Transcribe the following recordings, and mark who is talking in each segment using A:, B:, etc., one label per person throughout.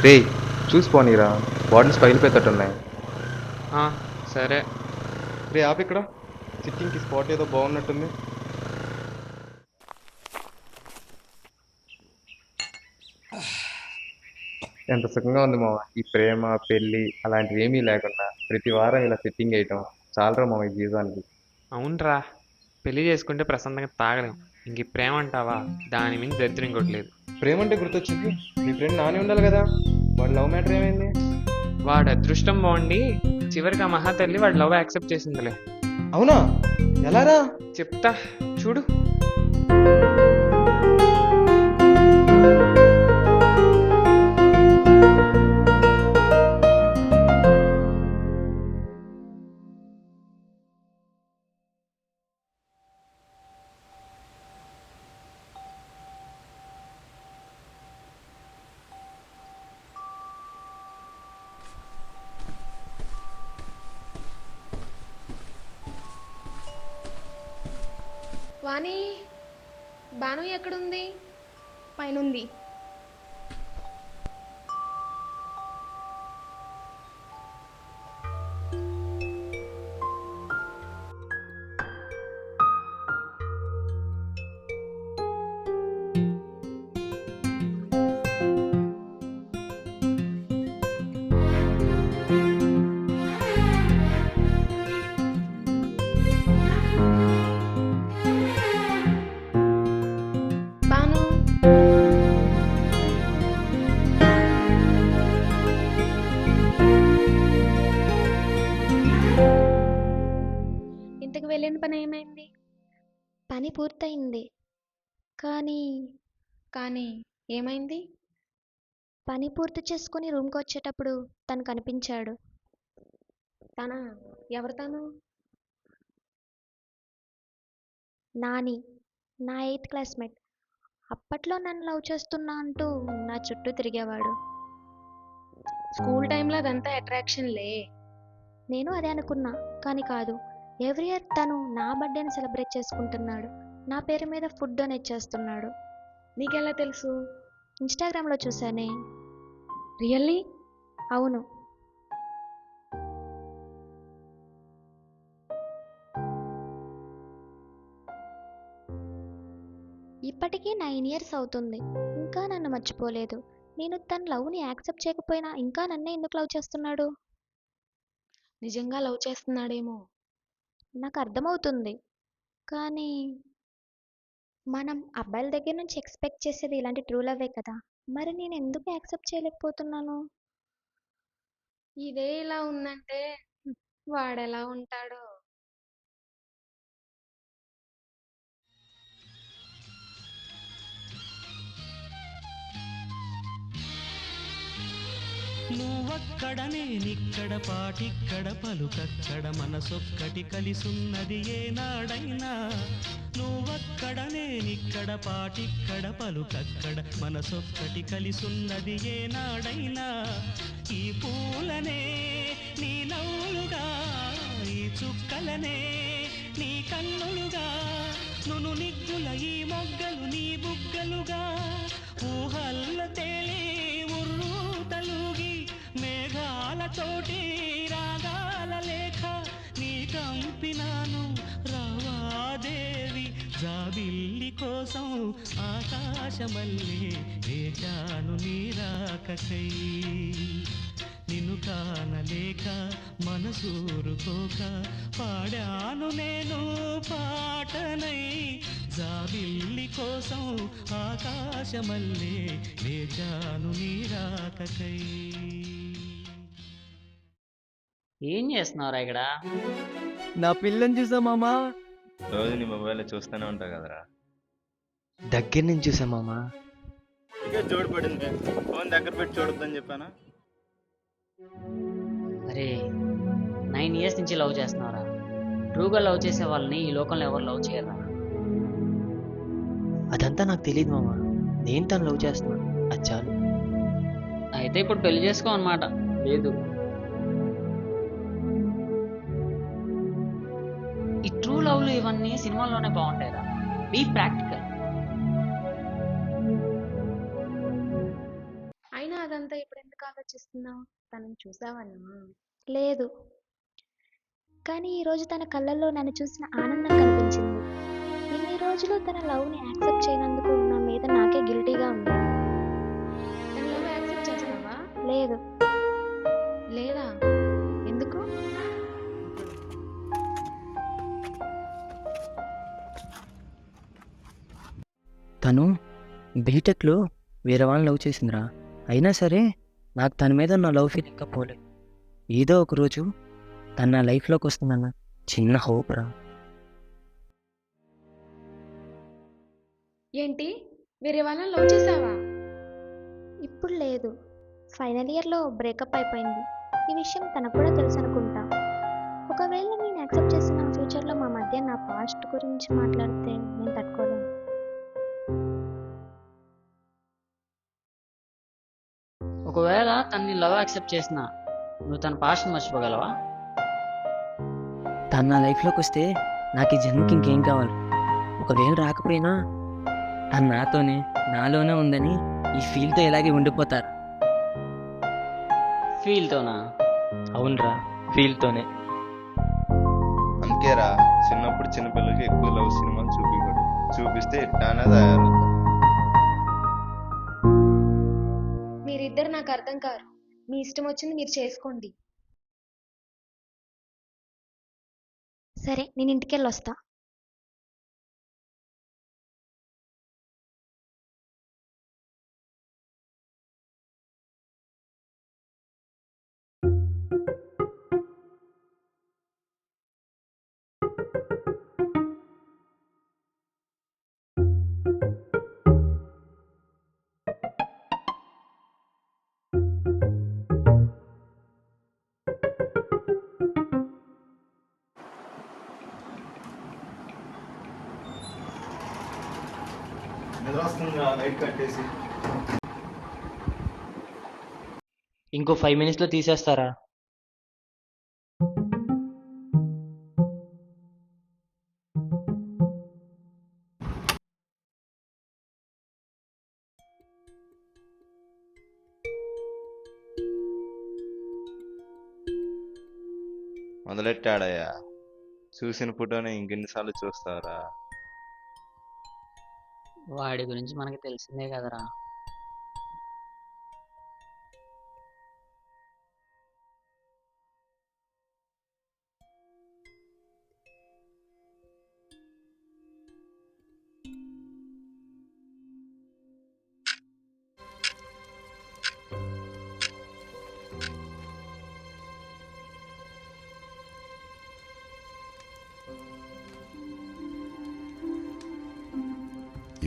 A: రే చూసిపోనీరా, bottles పగిలిపోయేటట్టున్నాయి.
B: ఆ, సరే.
A: రే ఆపు ఇక్కడ, సిట్టింగ్కి స్పాట్ ఏదో బాగున్నట్టుంది. ఎంత సుఖంగా ఉంది మామ ఈ ప్రేమ పెళ్ళి అలాంటివి ఏమీ లేకుండా ప్రతి వారం ఇలా సిట్టింగ్ వేయటం. చాలరా మామ ఈ జీవితానికి.
B: అవునరా, పెళ్లి చేసుకుంటే ప్రశాంతంగా తాగలేం. ఇంక ఈ ప్రేమ అంటావా, దాని మీద దరిద్రం ఇంకోట్లేదు.
A: ప్రేమ అంటే గుర్తొచ్చింది, మీ ఫ్రెండ్ నాని ఉండాలి కదా, వాడి లవ్ మ్యాటర్ ఏమైంది?
B: వాడు అదృష్టం బాగుండి చివరికి ఆ మహాతల్లి వాడు లవ్ యాక్సెప్ట్ చేసిందిలే.
A: అవునా, ఎలారా?
B: చెప్తా చూడు.
C: వాణి, బాను ఎక్కడుంది?
D: పైనుంది.
C: బాను, ఇంతకు వెళ్ళిన పని ఏమైంది?
D: పని పూర్తయింది. కానీ
C: కానీ ఏమైంది?
D: పని పూర్తి చేసుకుని రూమ్కి వచ్చేటప్పుడు తను కనిపించాడు.
C: తన ఎవరు తను?
D: నాని, నా 8th క్లాస్మేట్. అప్పట్లో నన్ను లవ్ చేస్తున్నా అంటూ నా చుట్టూ తిరిగేవాడు.
C: స్కూల్ టైంలో అదంతా అట్రాక్షన్లే.
D: నేను అదే అనుకున్నా, కానీ కాదు. ఎవ్రీ ఇయర్ తను నా బర్త్డేని సెలబ్రేట్ చేసుకుంటున్నాడు. నా పేరు మీద ఫుడ్ డొనేట్ చేస్తున్నాడు.
C: నీకెలా తెలుసు?
D: ఇన్స్టాగ్రామ్లో చూశానే.
C: రియల్లీ?
D: అవును. ఇప్పటికీ 9 years అవుతుంది. ఇంకా నన్ను మర్చిపోలేదు. నేను తన లవ్ని యాక్సెప్ట్ చేయకపోయినా ఇంకా నన్నే ఎందుకు లవ్ చేస్తున్నాడు?
C: నిజంగా లవ్ చేస్తున్నాడేమో.
D: నాకు అర్థమవుతుంది. కానీ మనం అబ్బాయిల దగ్గర నుంచి ఎక్స్పెక్ట్ చేసేది ఇలాంటి ట్రూ లవ్వే కదా. మరి నేను ఎందుకు యాక్సెప్ట్ చేయలేకపోతున్నాను?
C: ఇదే ఇలా ఉందంటే వాడెలా ఉంటాడో.
E: నువ్వక్కడ నేనిక్కడ పాటిక్కడ పలుకక్కడ మనసొక్కటి కలిసున్నది ఏనాడైనా. నువ్వక్కడ నేనిక్కడ పాటిక్కడ పలుకక్కడ మనసొక్కటి కలిసున్నది ఏనాడైనా. ఈ పూలనే నీ నవ్వులుగా, ఈ చుక్కలనే నీ కన్నులుగా, నును నిగ్గుల ఈ మొగ్గలు నీ బుగ్గలుగా, ఊహల్ల తేలే ఉర్రూ తలుగి మేఘాలతోటి రాగాల లేఖ నీ కంపినాను రావాదేవి. జాబిల్లి కోసం ఆకాశమల్లే వేచాను నీ రాకకై. నిన్ను కానలేక మనసూరుకోక పాడాను నేను పాటనై. జాబిల్లి కోసం ఆకాశమల్లే వేచాను నీ రాకకై.
F: ఏం చేస్తున్నావురా ఇక్కడ?
G: నా పిల్లని చూసా మామా.
H: రోజు నీ మొబైల్లో చూస్తూనే ఉంటావు కదరా.
G: దగ్గర నుంచి చూసా మామా.
H: ఇక జోడు పడింది, ఫోన్ దగ్గర పెట్టి చూడొద్దని చెప్పానా?
F: అరే, 9 years నుంచి లవ్ చేస్తున్నావురా. ట్రూగా లవ్ చేసే వాళ్ళని ఈ లోకంలో ఎవరు లవ్ చేయరా?
G: అదంతా నాకు తెలియదు మామా. నేను తను లవ్ చేస్తున్నాను, అది చాలు.
F: అయితే ఇప్పుడు పెళ్లి చేసుకో అన్నమాట. లేదు, ఈ ట్రూ లవ్లు ఇవన్నీ సినిమాల్లోనే బాగుంటాయిరా. Be practical.
C: అయినా అదంతా ఇప్పుడు ఎందుకు ఆలోచిస్తున్నావు? తనని చూసావన్నా?
D: లేదు, కానీ ఈరోజు తన కళ్ళల్లో నన్ను చూసిన ఆనందం కనిపించింది. ఇన్ని రోజులు తన లవ్ని యాక్సెప్ట్ చేయనందుకు నా మీద నాకే గిల్టీగా ఉంది.
C: తన లవ్ యాక్సెప్ట్ చేస్తావా?
D: లేదు,
C: లేదా? ఎందుకు?
G: తను బీటెక్లో వేరే వాళ్ళని లవ్ చేసిందిరా. అయినా సరే నాకు తన మీద నా లవ్ ఫీల్ ఇంకా పోలేదు. ఏదో ఒక రోజు తను నా లైఫ్లోకి వస్తుందన్న చిన్న హోప్ రా.
C: ఏంటి? వేరే వాళ్ళని లవ్ చేసావా?
D: ఇప్పుడు లేదు. ఫైనల్ ఇయర్లో బ్రేకప్ అయిపోయింది. ఈ విషయం తనకు కూడా తెలుసు అనుకుంటా. ఒకవేళ నేను యాక్సెప్ట్ చేసిన ఫ్యూచర్లో మా మధ్య నా పాస్ట్ గురించి మాట్లాడితే నేను తట్టుకోలేను.
F: ఒకవేళ తన్ని లవ్ యాక్సెప్ట్ చేసినా నువ్వు తన పాస్ట్ మర్చిపోగలవా?
G: తను నా లైఫ్లోకి వస్తే నాకు ఈ జన్మకి ఇంకేం కావాలి? ఒకవేళ రాకపోయినా తను నాతోనే నాలోనే ఉందని ఈ ఫీల్తో ఇలాగే ఉండిపోతారు.
F: ఫీల్తోనా?
G: అవునరా, ఫీల్తోనే.
H: అందుకేరా చిన్నప్పుడు చిన్నపిల్లలకి ఎక్కువ లవ్ సినిమాలు చూపించకూడదు. చూపిస్తే ఇట్లానే తయారవుతారు.
C: మీరిద్దరు నాకు అర్థం కారు. మీ ఇష్టం వచ్చింది మీరు చేసుకోండి.
D: సరే, నేను ఇంటికెళ్ళి వస్తా.
H: నిద్ర వస్తుంది, లైట్ కట్టేసి.
G: ఇంకో 5 minutesలో తీసేస్తారా?
H: మొదలెట్టాడయ్యా. చూసిన ఫోటోని ఇంకెన్నిసార్లు చూస్తావరా?
F: వాడి గురించి మనకి తెలిసిందే కదరా.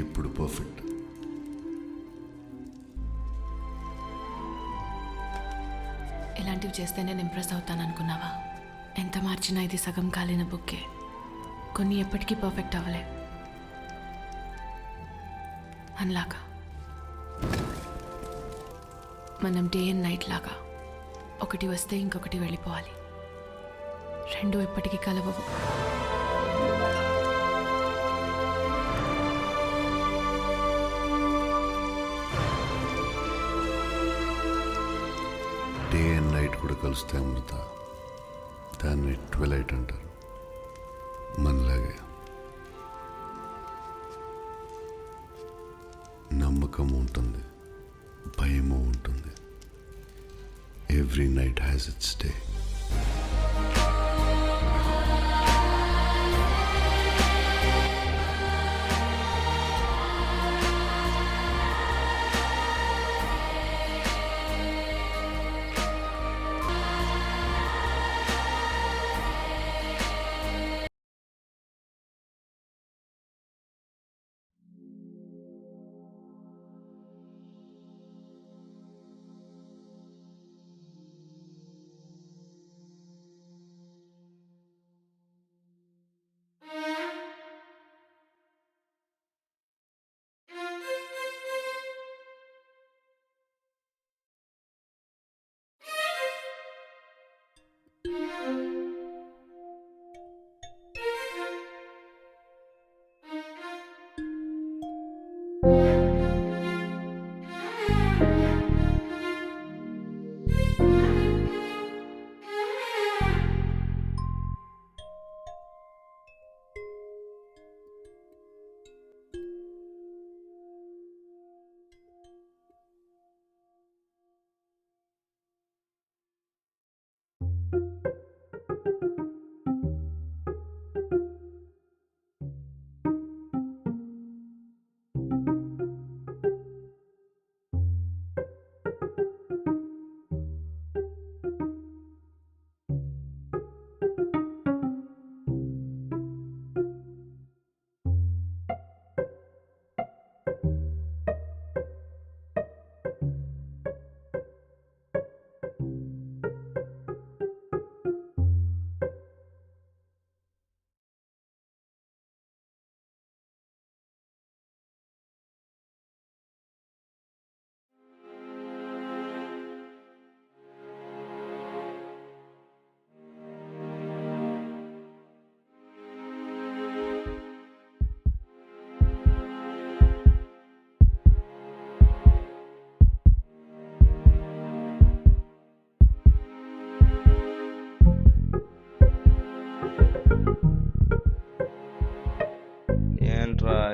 I: ఇప్పుడు పర్ఫెక్ట్.
J: ఇలాంటివి చేస్తే నేను ఇంప్రెస్ అవుతాను అనుకున్నావా? ఎంత మార్చినా ఇది సగం కాలిన బుక్కే. కొన్ని ఎప్పటికీ పర్ఫెక్ట్ అవ్వలే. అన్లాగా మనం డే అండ్ నైట్ లాగా ఒకటి వస్తే ఇంకొకటి వెళ్ళిపోవాలి. రెండు ఎప్పటికీ కలవవు.
I: డే అండ్ నైట్ కూడా కలుస్తాయి అమృత. దాన్ని ట్వెలైట్ అంటారు. మనలాగే నమ్మకం ఉంటుంది, భయము ఉంటుంది. Every night has its day.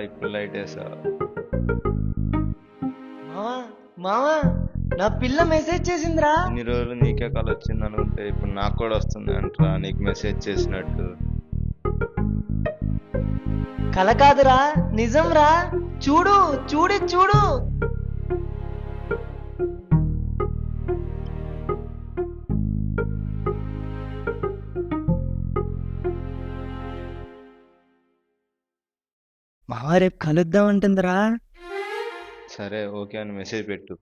H: ఇప్పుడు లైట్ వేసా.
G: మావా మావా నా పిల్ల మెసేజ్ చేసిందిరా.
H: ఇన్ని రోజులు నీకే కాల్ వచ్చింది అనుకుంటే ఇప్పుడు నాకు కూడా వస్తుంది అంటరా నీకు మెసేజ్ చేసినట్టు.
G: కల కాదురా, నిజం రా. చూడు చూడు చూడు. మావా రేపు కలుద్దాం అంటుందిరా.
H: సరే ఓకే అని మెసేజ్ పెట్టు.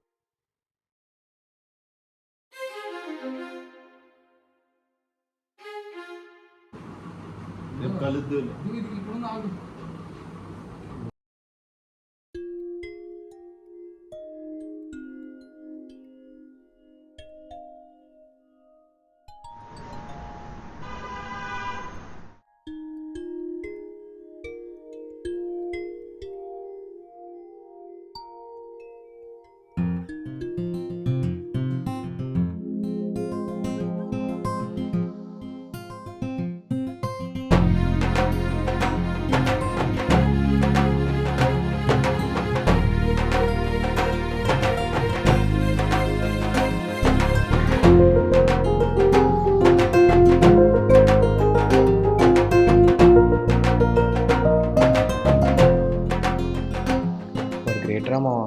A: గ్రేట్ రా మావా.